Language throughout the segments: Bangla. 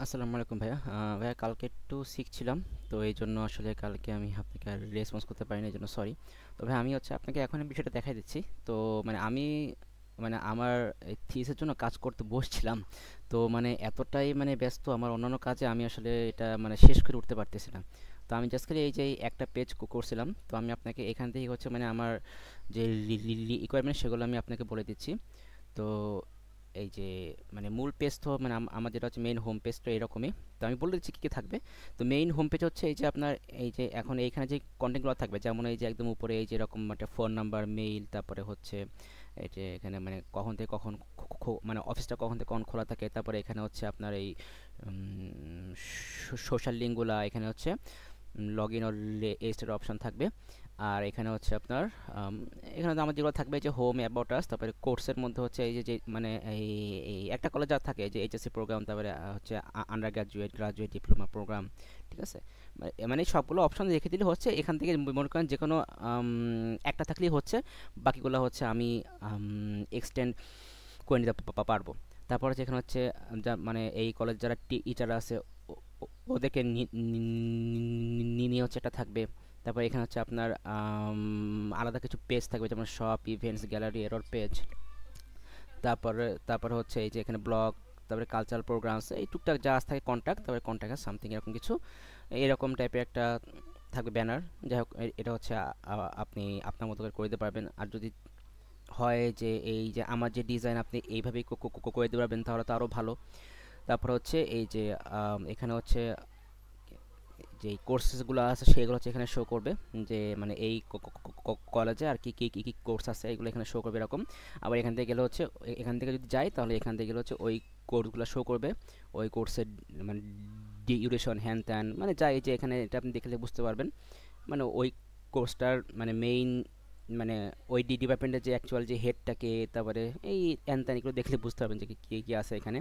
আসসালামু আলাইকুম ভাইয়া। ভাইয়া কালকে একটু সিক ছিলাম, তো এই জন্য আসলে কালকে আমি আপনাকে আর রেসপন্স করতে পারিনি, এই জন্য সরি। তো ভাই আমি হচ্ছে আপনাকে এখন এই বিষয়টা দেখাই দিচ্ছি। তো আমি আমার এই থিসের জন্য কাজ করতে বসছিলাম। তো এতটাই ব্যস্ত আমার অন্যান্য কাজে, আমি আসলে এটা শেষ করে উঠতে পারতেছি না। তো আমি জাস্ট খালি এই যে এই একটা পেজ করছিলাম, তো আমি আপনাকে এখান থেকে হচ্ছে আমার যে রিকোয়ারমেন্ট সেগুলো আমি আপনাকে বলে দিচ্ছি। তো এই যে মূল পেজ তো আমার যেটা হচ্ছে মেইন হোম পেজ, তো এরকমই। তো আমি বলে দিচ্ছি কী কী থাকবে। তো মেইন হোম পেজ হচ্ছে এই যে আপনার এই যে এখন এইখানে যে কন্টেন্টগুলো থাকবে, যেমন এই যে একদম উপরে এই যে এরকম একটা ফোন নাম্বার, মেইল, তারপরে হচ্ছে এই যে এখানে কখন থেকে কখন অফিসটা কখন থেকে কখন খোলা থাকে, তারপরে এখানে হচ্ছে আপনার এই সোশ্যাল লিঙ্কগুলা, এখানে হচ্ছে log in or register option থাকবে। আর এখানে হচ্ছে আপনার আম, এখানে তো আমার যেগুলো থাকবে যে হোম অ্যাবাউট আস, তারপরে কোর্সের মধ্যে হচ্ছে এই যে যে এই এই একটা কলেজ যা থাকে যে এইচএসসি প্রোগ্রাম, তারপরে হচ্ছে undergraduate, graduate diploma program. ঠিক আছে, সবগুলো অপশন রেখে দিলে হচ্ছে এখান থেকে মনে করেন যে কোনো একটা থাকলেই হচ্ছে, বাকিগুলো হচ্ছে আমি এক্সটেন্ড করে নিতে পারবো। তারপর হচ্ছে এখানে হচ্ছে এই কলেজ যারা টিচার আছে ওদেরকে নিয়ে হচ্ছে এটা থাকবে। তারপর এখানে হচ্ছে আপনার আলাদা কিছু পেজ থাকবে, যেমন shop, events, gallery, error page. তারপরে হচ্ছে এই যে এখানে ব্লগ, তারপরে কালচারাল প্রোগ্রামস, এই টুকটাক যা থাকে কন্ট্যাক্ট, তারপরে কন্ট্যাক্ট সামথিং এরকম কিছু, এরকম টাইপের একটা থাকবে ব্যানার। যাই হোক, এটা হচ্ছে আপনি আপনার মতো করে দিতে পারবেন। আর যদি হয় যে এই যে আমার যে ডিজাইন আপনি এইভাবেই করে দিতে পারবেন, তাহলে তো আরও ভালো। তারপর হচ্ছে এই যে এখানে হচ্ছে যে কোর্সেসগুলো আছে সেগুলো হচ্ছে এখানে শো করবে, যে এই কলেজে আর কি কি কি কি কোর্স আছে এগুলো এখানে শো করবে এরকম। আবার এখান থেকে গেলে হচ্ছে এখান থেকে যদি যাই, তাহলে এখান থেকে গেলে হচ্ছে ওই কোর্সগুলো শো করবে, ওই কোর্সের মানে ডিউরেশন, হ্যান ত্যান, যাই যে এখানে এটা আপনি দেখলে বুঝতে পারবেন। ওই কোর্সটার মেইন মানে ওই ডিপার্টমেন্টের যে অ্যাকচুয়াল যে হেডটাকে, তারপরে এই হ্যান ত্যান এগুলো দেখলে বুঝতে পারবেন যে কী কী আছে এখানে।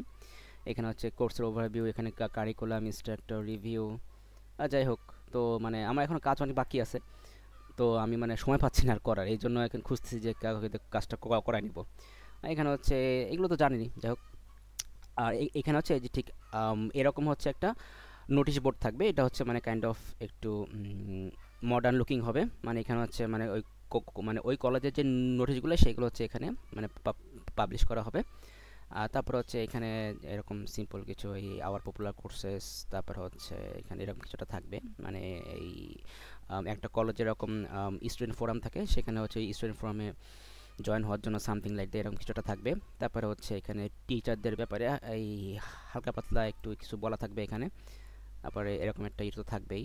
এখানে হচ্ছে কোর্সের ওভারভিউ, এখানে কারিকুলাম, ইনস্ট্রাক্টর রিভিউ। যাই হোক, তো আমার এখন কাজ অনেক বাকি আছে। তো আমি সময় পাচ্ছি না আর করার, এই জন্য এখন খুঁজতেছি যে কাউকে দিয়ে কাজটা করায় নিব। এখানে হচ্ছে এগুলো তো জানিনি, যাই হোক। আর এখানে হচ্ছে এই যে ঠিক এরকম হচ্ছে একটা নোটিশ বোর্ড থাকবে। এটা হচ্ছে কাইন্ড অফ একটু মডার্ন লুকিং হবে। এখানে হচ্ছে ওই ওই কলেজের যে নোটিশগুলো সেগুলো হচ্ছে এখানে পাবলিশ করা হবে। আর তারপর হচ্ছে এখানে এরকম সিম্পল কিছু এই আওয়ার পপুলার কোর্সেস, তারপর হচ্ছে এখানে এরকম কিছুটা থাকবে। এই একটা কলেজে এরকম স্টুডেন্ট ফোরাম থাকে, সেখানে হচ্ছে স্টুডেন্ট ফোরামে জয়েন হওয়ার জন্য সামথিং লাইক এরকম কিছুটা থাকবে। তারপরে হচ্ছে এখানে টিচারদের ব্যাপারে এই হালকা পাতলা একটু কিছু বলা থাকবে এখানে। তারপরে এরকম একটা ইয়ে তো থাকবেই,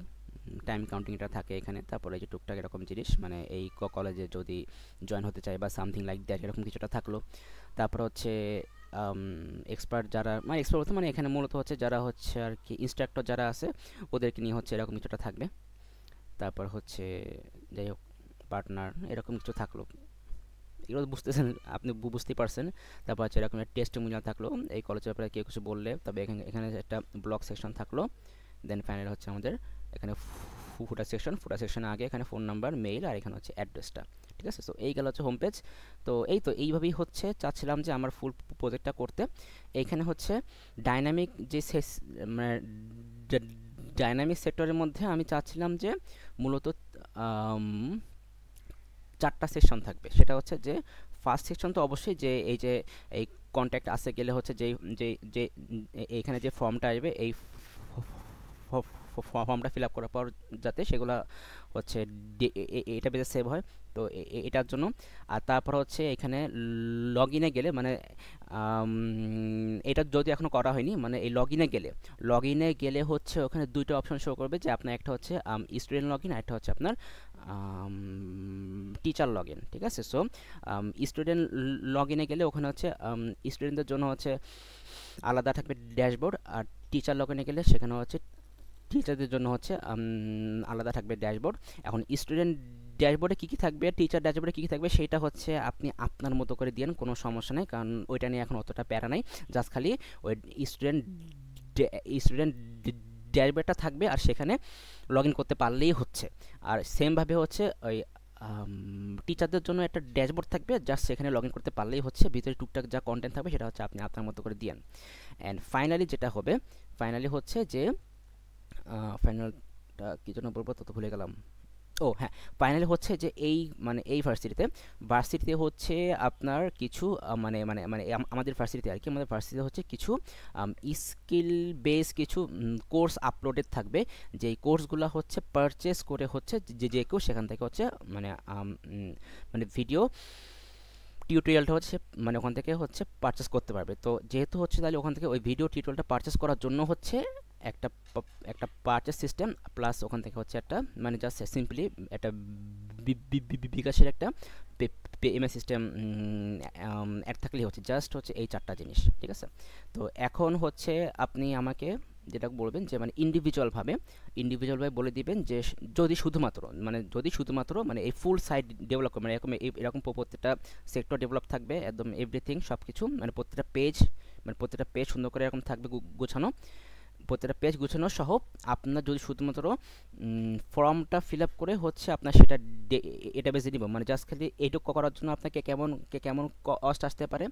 টাইম কাউন্টিংটা থাকে এখানে। তারপরে এই যে টুকটাক এরকম জিনিস, এই কলেজে যদি জয়েন হতে চায় বা সামথিং লাইক দ্যাট, এরকম কিছুটা থাকলো। তারপর হচ্ছে এক্সপার্ট যারা, এক্সপার্ট বলতে এখানে মূলত হচ্ছে যারা হচ্ছে আর কি ইনস্ট্রাক্টর যারা আছে ওদেরকে নিয়ে হচ্ছে এরকম কিছুটা থাকবে। তারপর হচ্ছে যাই হোক, পার্টনার এরকম কিছু থাকলো, এগুলো তো বুঝতেছেন, আপনি বুঝতেই পারছেন। তারপর হচ্ছে এরকম একটা টেস্টিমোনিয়াল থাকলো এই কলেজের ব্যাপারে কেউ কিছু বললে, তবে এখানে এখানে একটা ব্লগ সেকশন থাকলো। দেন ফাইনাল হচ্ছে আমাদের এখানে ফুটার সেকশনে আগে এখানে ফোন নাম্বার, মেইল, আর এখানে হচ্ছে অ্যাড্রেসটা। ঠিক আছে, তো এই গেল হচ্ছে হোম পেজ। তো এইভাবেই হচ্ছে চাচ্ছিলাম যে আমার ফুল প্রজেক্টটা করতে। এইখানে হচ্ছে ডাইনামিক যে মানে ডাইনামিক সেক্টরের মধ্যে আমি চাচ্ছিলাম যে মূলত আম, চারটা সেকশন থাকবে। সেটা হচ্ছে যে ফার্স্ট সেকশন তো অবশ্যই যে এই যে এই কন্ট্যাক্ট আসে গেলে হচ্ছে যে যে যে এইখানে যে ফর্মটা আসবে, এই ফর্মটা ফিল আপ করার পর যাতে সেগুলো হচ্ছে এটা বেজে সেভ হয়, তো এটার জন্য। আর তারপর হচ্ছে এখানে লগ ইনে গেলে এটা যদি এখনও করা হয়নি, এই লগ ইনে গেলে হচ্ছে ওখানে দুইটা অপশন শো করবে, যে আপনার একটা হচ্ছে স্টুডেন্ট লগ ইন, আর একটা হচ্ছে আপনার টিচার লগ ইন। ঠিক আছে, সো স্টুডেন্ট লগ ইনে গেলে ওখানে হচ্ছে স্টুডেন্টদের জন্য হচ্ছে আলাদা থাকবে ড্যাশবোর্ড, আর টিচার লগ ইনে গেলে সেখানে হচ্ছে টিচারদের জন্য হচ্ছে আলাদা থাকবে ড্যাশবোর্ড। এখন স্টুডেন্ট ড্যাশবোর্ডে কী কী থাকবে আর টিচার ড্যাশবোর্ডে কী কী থাকবে সেটা হচ্ছে আপনি আপনার মতো করে দিয়েন, কোনো সমস্যা নেই, কারণ ওইটা নিয়ে এখন অতটা প্যারা নাই। জাস্ট খালি ওই স্টুডেন্ট স্টুডেন্ট ড্যাশবোর্ডটা থাকবে, আর সেখানে লগ ইন করতে পারলেই হচ্ছে। আর সেমভাবে হচ্ছে ওই টিচারদের জন্য একটা ড্যাশবোর্ড থাকবে, জাস্ট সেখানে লগ ইন করতে পারলেই হচ্ছে, ভিতরে টুকটাক যা কন্টেন্ট থাকবে সেটা হচ্ছে আপনি আপনার মতো করে দিয়েন। অ্যান্ড ফাইনালি যেটা হবে, ফাইনালি হচ্ছে যে ফাইনালটা কী জন্য বলবো তত ভুলে গেলাম। ও হ্যাঁ, ফাইনালি হচ্ছে যে এই মানে এই ভার্সিটিতে হচ্ছে আপনার কিছু আমাদের ভার্সিটিতে আর কি, আমাদের ভার্সিটিতে হচ্ছে কিছু স্কিল বেস কিছু কোর্স আপলোডেড থাকবে, যেই কোর্সগুলো হচ্ছে পারচেস করে হচ্ছে যে কেউ সেখান থেকে হচ্ছে মানে মানে ভিডিও টিউটোরিয়ালটা হচ্ছে মানে ওখান থেকে হচ্ছে পারচেস করতে পারবে। তো যেহেতু হচ্ছে তাহলে ওখান থেকে ওই ভিডিও টিউটোরিয়ালটা পারচেস করার জন্য হচ্ছে একটা একটা পারচেস সিস্টেম, প্লাস ওখান থেকে হচ্ছে একটা মানে জাস্ট সিম্পলি একটা বিকাশের একটা পেমেন্ট সিস্টেম অ্যাড থাকলেই হচ্ছে, জাস্ট হচ্ছে এই চারটা জিনিস, ঠিক আছে? তো এখন হচ্ছে আপনি আমাকে যেটা বলবেন যে মানে ইন্ডিভিজুয়ালভাবে বলে দিবেন যে যদি শুধুমাত্র মানে এই ফুল সাইট ডেভেলপ মানে এরকম প্রত্যেকটা সেক্টর ডেভেলপ থাকবে, একদম এভরিথিং সব কিছু, মানে প্রত্যেকটা পেজ সুন্দর করে এরকম থাকবে গোছানো, প্রত্যেকটা পেজ গুছানো সহ। আপনার যদি শুধুমাত্র ফর্মটা ফিল আপ করে হচ্ছে আপনার সেটা ডেটাবেসে নিব, মানে জাস্ট খালি এইটুকু করার জন্য আপনাকে কেমন কস্ট আসতে পারে।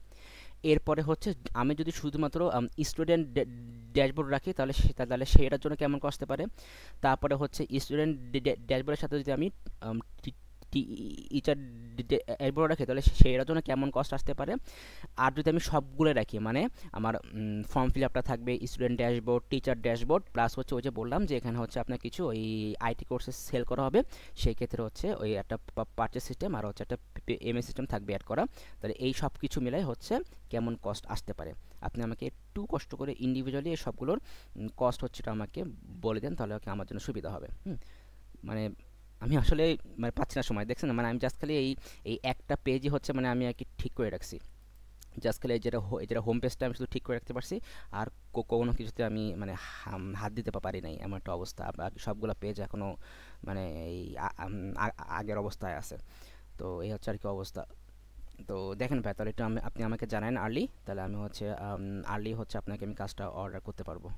এরপরে হচ্ছে আমি যদি শুধুমাত্র স্টুডেন্ট ড্যাশবোর্ড রাখি তাহলে সেটার জন্য কেমন কস্ট আসতে পারে। তারপরে হচ্ছে স্টুডেন্ট ড্যাশবোর্ডের সাথে যদি আমি টিচার ড্যাশবোর্ড রাখি তাহলে সেটার জন্য কেমন কস্ট আসতে পারে। আর যদি আমি সবগুলো রাখি মানে আমার ফর্ম ফিল আপটা থাকবে, student dashboard, teacher dashboard, plus হচ্ছে ওই যে বললাম যে এখানে হচ্ছে আপনার কিছু ওই আইটি কোর্সে সেল করা হবে, সেই ক্ষেত্রে হচ্ছে ওই একটা পারচেস সিস্টেম আর হচ্ছে একটা এমএস সিস্টেম থাকবে অ্যাড করা। তাহলে এই সব কিছু মিলাই হচ্ছে কেমন কস্ট আসতে পারে। আপনি আমাকে একটু কষ্ট করে ইন্ডিভিজুয়ালি এই সবগুলোর কস্ট হচ্ছে আমাকে বলে দেন, তাহলে ওকে আমার জন্য সুবিধা হবে। মানে আমি আসলে মানে পাচ্ছি না সময়, দেখছেন? মানে আমি জাস্ট খালি এই একটা পেজই হচ্ছে মানে আমি আর কি ঠিক করে রাখছি, জাস্ট খালি এই যেটা হোম পেজটা আমি শুধু ঠিক করে রাখতে পারছি, আর কোনো কিছুতে আমি মানে হাত দিতে পারি নাই, এমন একটা অবস্থা। বাকি সবগুলো পেজ এখনও মানে এই আগের অবস্থায় আছে। তো এই হচ্ছে আর কি অবস্থা। তো দেখেন ভাই, তাহলে একটু আপনি আমাকে জানান আর্লি, তাহলে আমি হচ্ছে আর্লি হচ্ছে আপনাকে আমি কাজটা অর্ডার করতে পারবো।